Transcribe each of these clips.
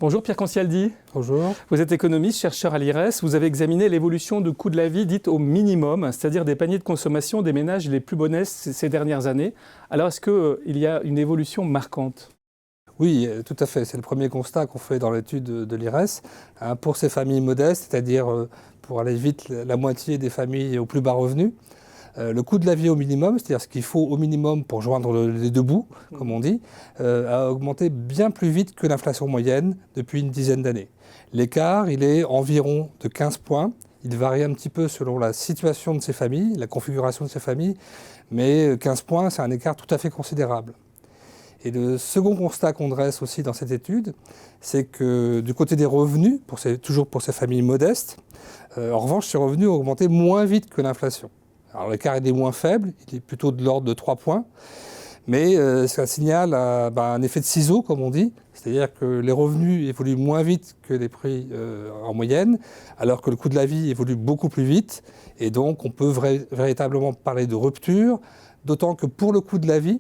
Bonjour Pierre Concialdi. Bonjour. Vous êtes économiste, chercheur à l'IRES. Vous avez examiné l'évolution du coût de la vie dite au minimum, c'est-à-dire des paniers de consommation des ménages les plus modestes ces dernières années. Alors est-ce qu'il y a une évolution marquante ? Oui, tout à fait. C'est le premier constat qu'on fait dans l'étude de l'IRES. Pour ces familles modestes, c'est-à-dire pour aller vite, la moitié des familles aux plus bas revenus, le coût de la vie au minimum, c'est-à-dire ce qu'il faut au minimum pour joindre les deux bouts, comme on dit, a augmenté bien plus vite que l'inflation moyenne depuis une dizaine d'années. L'écart, il est environ de 15 points. Il varie un petit peu selon la situation de ces familles, la configuration de ces familles, mais 15 points, c'est un écart tout à fait considérable. Et le second constat qu'on dresse aussi dans cette étude, c'est que du côté des revenus, toujours pour ces familles modestes, en revanche, ces revenus ont augmenté moins vite que l'inflation. Alors l'écart est moins faible, il est plutôt de l'ordre de 3 points, mais ça signale un effet de ciseau, comme on dit, c'est-à-dire que les revenus évoluent moins vite que les prix en moyenne, alors que le coût de la vie évolue beaucoup plus vite, et donc on peut véritablement parler de rupture, d'autant que pour le coût de la vie,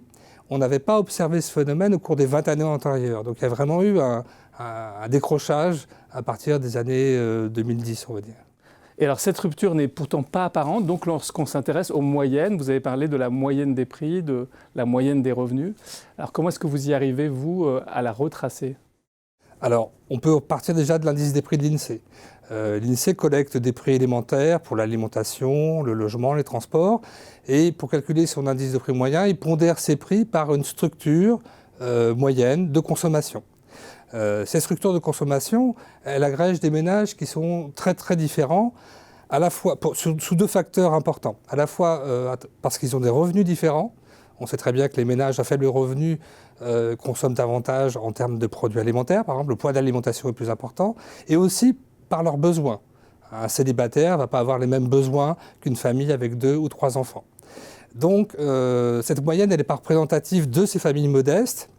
on n'avait pas observé ce phénomène au cours des 20 années antérieures. Donc il y a vraiment eu un décrochage à partir des années 2010, on va dire. Et alors cette rupture n'est pourtant pas apparente, donc lorsqu'on s'intéresse aux moyennes, vous avez parlé de la moyenne des prix, de la moyenne des revenus. Alors comment est-ce que vous y arrivez, vous, à la retracer ? Alors, on peut partir déjà de l'indice des prix de l'INSEE. L'INSEE collecte des prix élémentaires pour l'alimentation, le logement, les transports. Et pour calculer son indice de prix moyen, il pondère ces prix par une structure moyenne de consommation. Ces structures de consommation, elles agrègent des ménages qui sont très très différents, à la fois sous deux facteurs importants. À la fois parce qu'ils ont des revenus différents. On sait très bien que les ménages à faible revenu consomment davantage en termes de produits alimentaires. Par exemple, le poids d'alimentation est plus important. Et aussi par leurs besoins. Un célibataire ne va pas avoir les mêmes besoins qu'une famille avec 2 ou 3 enfants. Donc, cette moyenne, elle n'est pas représentative de ces familles modestes.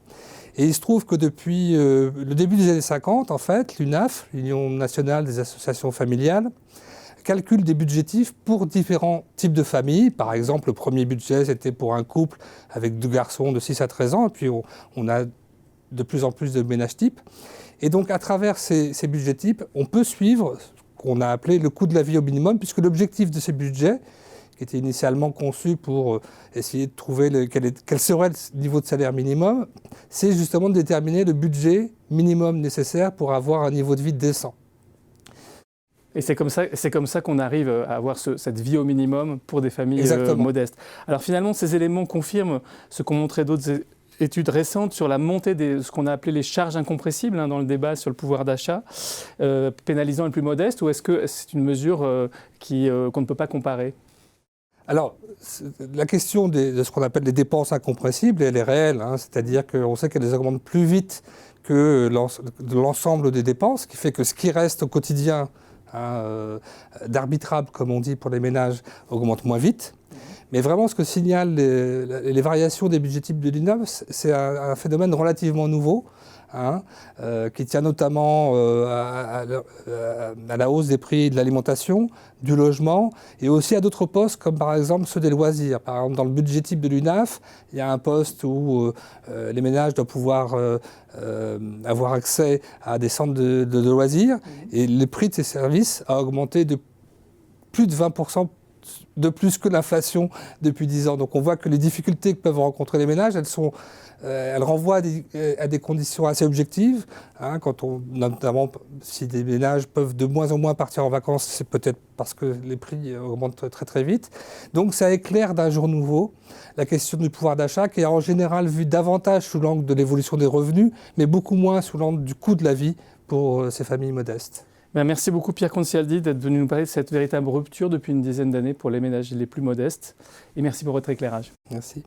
Et il se trouve que depuis le début des années 50, en fait, l'UNAF, l'Union nationale des associations familiales, calcule des budgétifs pour différents types de familles. Par exemple, le premier budget, c'était pour un couple avec 2 garçons de 6 à 13 ans. Et puis, on a de plus en plus de ménages types. Et donc, à travers ces budgets types, on peut suivre ce qu'on a appelé le coût de la vie au minimum, puisque l'objectif de ces budgets, qui était initialement conçu pour essayer de trouver quel serait le niveau de salaire minimum, c'est justement de déterminer le budget minimum nécessaire pour avoir un niveau de vie décent. Et c'est comme ça qu'on arrive à avoir cette vie au minimum pour des familles modestes. Alors finalement, ces éléments confirment ce qu'ont montré d'autres études récentes sur la montée de ce qu'on a appelé les charges incompressibles dans le débat sur le pouvoir d'achat, pénalisant les plus modestes, ou est-ce que c'est une mesure qu'on ne peut pas comparer ? Alors, la question de ce qu'on appelle les dépenses incompressibles, elle est réelle, c'est-à-dire qu'on sait qu'elles augmentent plus vite que l'ensemble des dépenses, ce qui fait que ce qui reste au quotidien d'arbitrable, comme on dit pour les ménages, augmente moins vite. Mais vraiment, ce que signalent les variations des budgets types de l'INAF, c'est un phénomène relativement nouveau, qui tient notamment à la hausse des prix de l'alimentation, du logement, et aussi à d'autres postes, comme par exemple ceux des loisirs. Par exemple, dans le budget type de l'UNAF, il y a un poste où les ménages doivent pouvoir avoir accès à des centres de loisirs, et le prix de ces services a augmenté de plus de 20% de plus que l'inflation depuis 10 ans. Donc on voit que les difficultés que peuvent rencontrer les ménages, elles renvoient à des conditions assez objectives. Notamment, si des ménages peuvent de moins en moins partir en vacances, c'est peut-être parce que les prix augmentent très très vite. Donc ça éclaire d'un jour nouveau la question du pouvoir d'achat, qui est en général vue davantage sous l'angle de l'évolution des revenus, mais beaucoup moins sous l'angle du coût de la vie pour ces familles modestes. Merci beaucoup Pierre Concialdi d'être venu nous parler de cette véritable rupture depuis une dizaine d'années pour les ménages les plus modestes. Et merci pour votre éclairage. Merci.